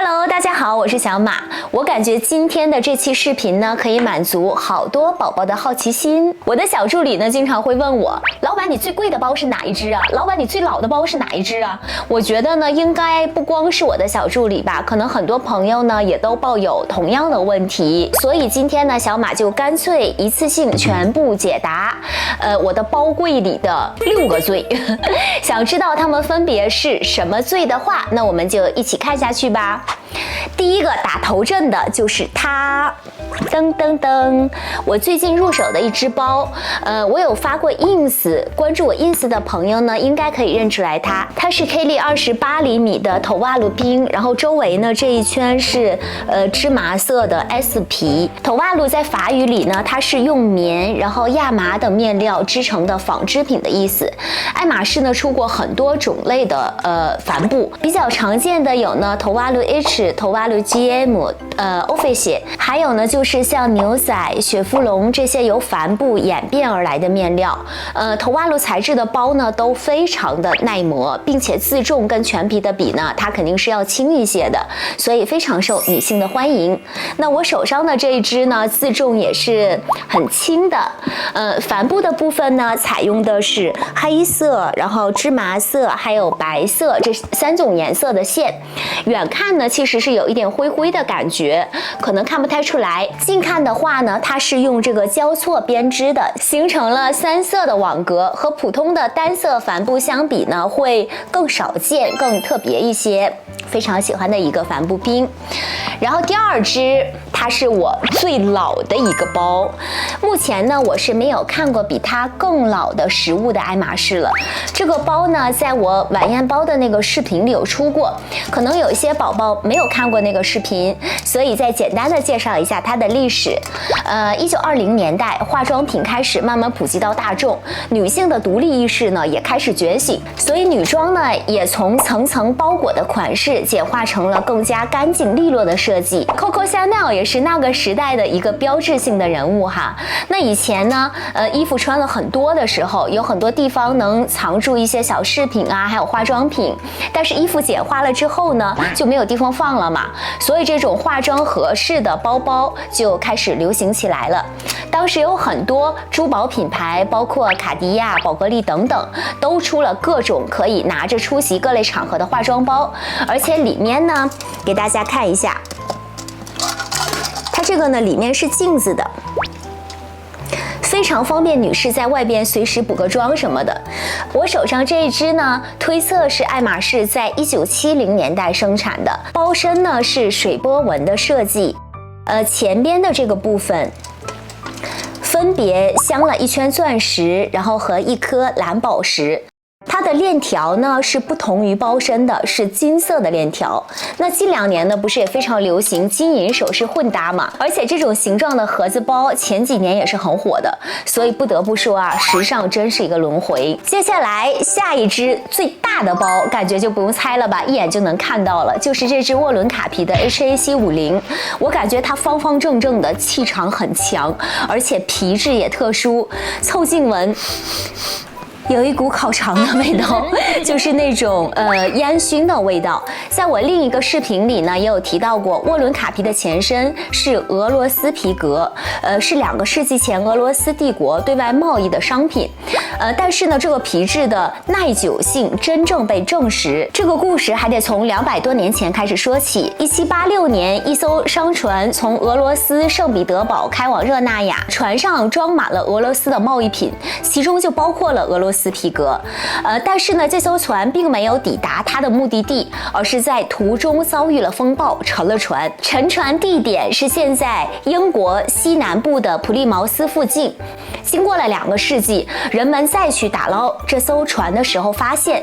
Hello， 大家好，我是小马。我感觉今天的这期视频呢，可以满足好多宝宝的好奇心。我的小助理呢，经常会问我，老板，你最贵的包是哪一只啊？老板，你最老的包是哪一只啊？我觉得呢，应该不光是我的小助理吧，可能很多朋友呢也都抱有同样的问题。所以今天呢，小马就干脆一次性全部解答，我的包柜里的6个最。想知道它们分别是什么最的话，那我们就一起看下去吧。第一个打头阵的就是它，噔噔噔！我最近入手的一只包，我有发过 ins， 关注我 ins 的朋友呢，应该可以认出来它。它是 K 力28厘米的头袜露冰，然后周围呢这一圈是芝麻色的 S 皮。头袜露在法语里呢，它是用棉然后亚麻等面料织成的纺织品的意思。爱马仕呢出过很多种类的帆布，比较常见的有呢头袜露 H、头袜露 GM、Official， 还有呢就是像牛仔、雪佛龙这些由帆布演变而来的面料。头袜露材质的包呢都非常的耐磨，并且自重跟全皮的比呢，它肯定是要轻一些的，所以非常受女性的欢迎。那我手上的这一只呢，自重也是很轻的。帆布的部分呢，采用的是黑色，然后芝麻色，还有白色这3种颜色的线。远看呢，其实是有一点灰灰的感觉，可能看不太出来。近看的话呢，它是用这个交错编织的，形成了3色的网格，和普通的单色帆布相比呢，会更少见、更特别一些。非常喜欢的一个帆布冰。然后第二只，它是我最老的一个包。目前呢，我是没有看过比它更老的实物的爱马仕了。这个包呢，在我晚宴包的那个视频里有出过，可能有一些宝宝没有看过那个视频，所以再简单的介绍一下它的历史。1920年代，化妆品开始慢慢普及到大众，女性的独立意识呢也开始觉醒，所以女装呢也从层层包裹的款式简化成了更加干净利落的设计。Coco Chanel 也是那个时代的一个标志性的人物哈。那以前呢，衣服穿了很多的时候，有很多地方能藏住一些小饰品啊，还有化妆品。但是衣服简化了之后呢，就没有地方放了嘛，所以这种化妆盒式的包包就开始流行起来了。当时有很多珠宝品牌，包括卡地亚、宝格丽等等，都出了各种可以拿着出席各类场合的化妆包，而且里面呢，给大家看一下，它这个呢里面是镜子的，非常方便女士在外边随时补个妆什么的。我手上这一支呢，推测是爱马仕在1970年代生产的，包身呢是水波纹的设计，前边的这个部分分别镶了一圈钻石，然后和一颗蓝宝石。它的链条呢是不同于包身的，是金色的链条。那近2年呢，不是也非常流行金银首饰混搭嘛？而且这种形状的盒子包前几年也是很火的，所以不得不说啊，时尚真是一个轮回。接下来下一只最大的包，感觉就不用猜了吧，一眼就能看到了，就是这只沃伦卡皮的 HAC50。我感觉它方方正正的，气场很强，而且皮质也特殊，凑近闻。有一股烤肠的味道，就是那种烟熏的味道。在我另一个视频里呢，也有提到过，沃伦卡皮的前身是俄罗斯皮革，是2个世纪前俄罗斯帝国对外贸易的商品。但是呢，这个皮质的耐久性真正被证实。这个故事还得从200多年前开始说起。1786年，一艘商船从俄罗斯圣彼得堡开往热那亚，船上装满了俄罗斯的贸易品，其中就包括了俄罗斯皮革。但是呢，这艘船并没有抵达它的目的地，而是在途中遭遇了风暴，沉了船。沉船地点是现在英国西南部的普利茅斯附近。经过了2个世纪，人们再去打捞这艘船的时候，发现，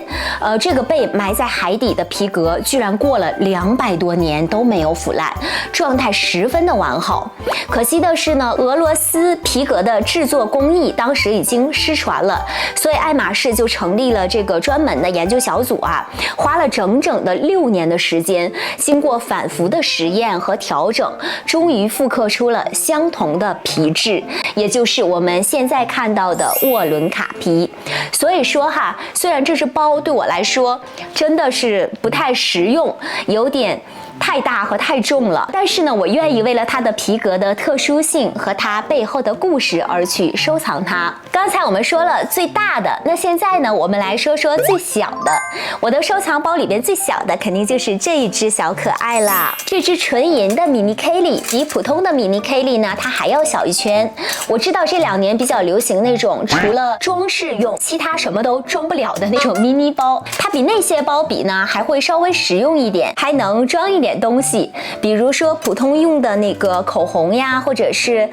这个被埋在海底的皮革居然过了200多年都没有腐烂，状态十分的完好。可惜的是呢，俄罗斯皮革的制作工艺当时已经失传了，所以爱马仕就成立了这个专门的研究小组啊，花了整整的6年的时间，经过反复的实验和调整，终于复刻出了相同的皮质，也就是我们现在看到的沃伦卡皮。所以说哈，虽然这只包对我来说真的是不太实用，有点太大和太重了，但是呢，我愿意为了它的皮革的特殊性和它背后的故事而去收藏它。刚才我们说了最大的，那现在呢，我们来说说最小的。我的收藏包里边最小的肯定就是这一只小可爱啦。这只纯银的迷你 Kelly 比普通的迷你 Kelly 呢，它还要小一圈。我知道这2年比较流行那种除了装饰用，其他什么都装不了的那种迷你包，它比那些包比呢还会稍微实用一点，还能装一点东西，比如说普通用的那个口红呀，或者是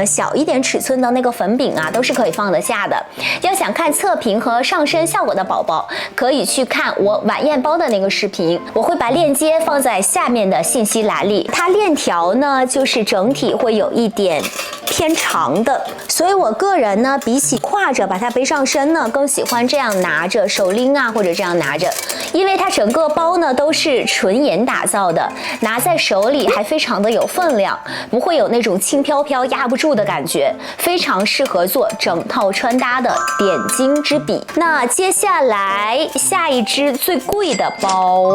小一点尺寸的那个粉饼啊，都是可以放得下的。要想看侧屏和上身效果的宝宝，可以去看我晚宴包的那个视频，我会把链接放在下面的信息栏里。它链条呢，就是整体会有一点偏长的，所以我个人呢，比起挎着把它背上身呢，更喜欢这样拿着手拎啊，或者这样拿着，因为它整个包呢都是纯银打造的，拿在手里还非常的有分量，不会有那种轻飘飘压不住的感觉，非常适合做整套穿搭的点睛之笔。那接下来下一只最贵的包。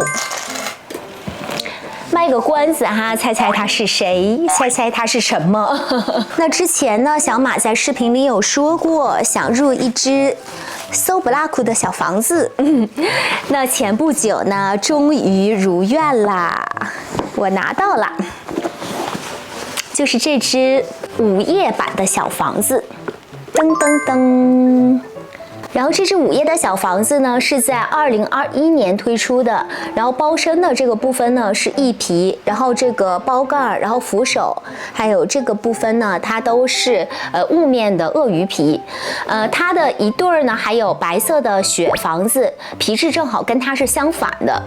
卖个关子哈，猜猜它是谁？猜猜它是什么？那之前呢，小马在视频里有说过，想入一只So Black 的小房子。那前不久呢，终于如愿啦，我拿到了，就是这只午夜版的小房子。噔噔噔。然后这只午夜的小房子呢，是在2021年推出的。然后包身的这个部分呢是腋皮，然后这个包盖，然后扶手，还有这个部分呢，它都是雾面的鳄鱼皮。它的一对儿呢，还有白色的雪房子，皮质正好跟它是相反的。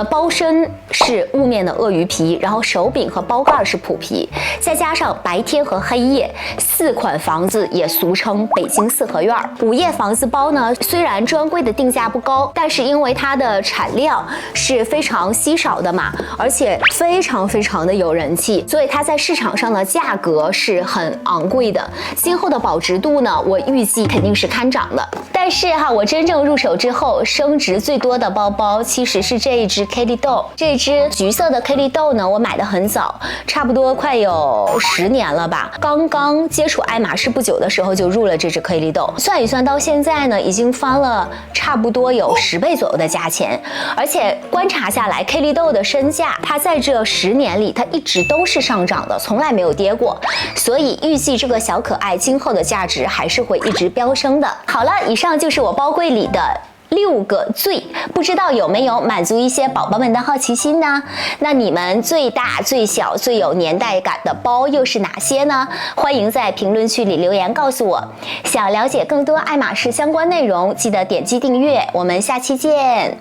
包身是雾面的鳄鱼皮，然后手柄和包盖是普皮，再加上白天和黑夜4款房子，也俗称北京四合院。午夜房子包呢，虽然专柜的定价不高，但是因为它的产量是非常稀少的嘛，而且非常的有人气，所以它在市场上的价格是很昂贵的。今后的保值度呢，我预计肯定是看涨的。但是哈，我真正入手之后，升值最多的包包其实是这一只 Kelly Doll。这只橘色的 Kelly Doll 呢，我买的很早，差不多快有10年了吧。刚刚接触爱马仕不久的时候就入了这只 Kelly Doll， 算一算到现在呢，已经翻了差不多有10倍左右的价钱。而且观察下来 ，Kelly Doll 的身价，它在这10年里，它一直都是上涨的，从来没有跌过。所以预计这个小可爱今后的价值还是会一直飙升的。好了，以上就是我包柜里的6个最，不知道有没有满足一些宝宝们的好奇心呢？那你们最大、最小、最有年代感的包又是哪些呢？欢迎在评论区里留言告诉我。想了解更多爱马仕相关内容，记得点击订阅。我们下期见。